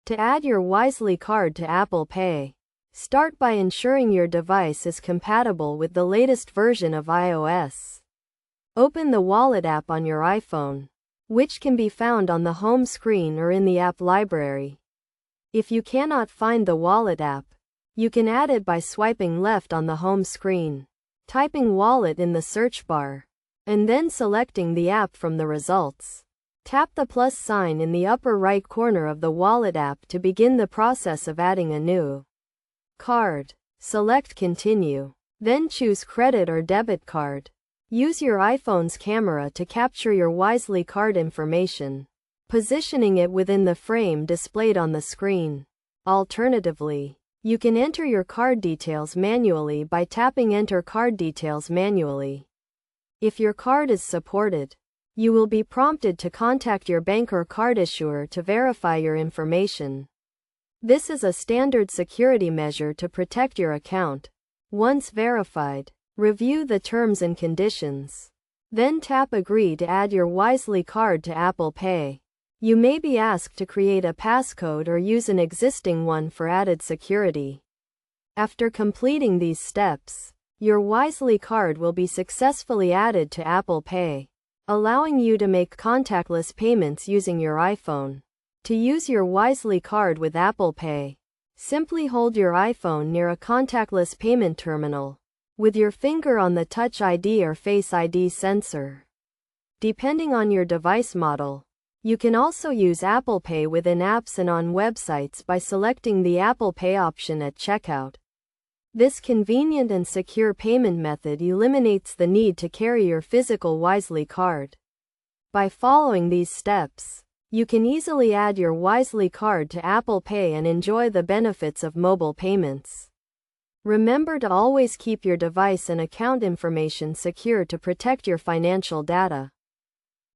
To add your Wisely card to Apple Pay, start by ensuring your device is compatible with the latest version of iOS. Open the Wallet app on your iPhone, which can be found on the home screen or in the app library. If you cannot find the Wallet app, you can add it by swiping left on the home screen, typing Wallet in the search bar, and then selecting the app from the results. Tap the plus sign in the upper right corner of the Wallet app to begin the process of adding a new card. Select Continue. Then choose Credit or Debit Card. Use your iPhone's camera to capture your Wisely card information, positioning it within the frame displayed on the screen. Alternatively, you can enter your card details manually by tapping Enter Card Details manually. If your card is supported, you will be prompted to contact your bank or card issuer to verify your information. This is a standard security measure to protect your account. Once verified, review the terms and conditions. Then tap Agree to add your Wisely card to Apple Pay. You may be asked to create a passcode or use an existing one for added security. After completing these steps, your Wisely card will be successfully added to Apple Pay, allowing you to make contactless payments using your iPhone. To use your Wisely card with Apple Pay, simply hold your iPhone near a contactless payment terminal, with your finger on the Touch ID or Face ID sensor. Depending on your device model, you can also use Apple Pay within apps and on websites by selecting the Apple Pay option at checkout. This convenient and secure payment method eliminates the need to carry your physical Wisely card. By following these steps, you can easily add your Wisely card to Apple Pay and enjoy the benefits of mobile payments. Remember to always keep your device and account information secure to protect your financial data.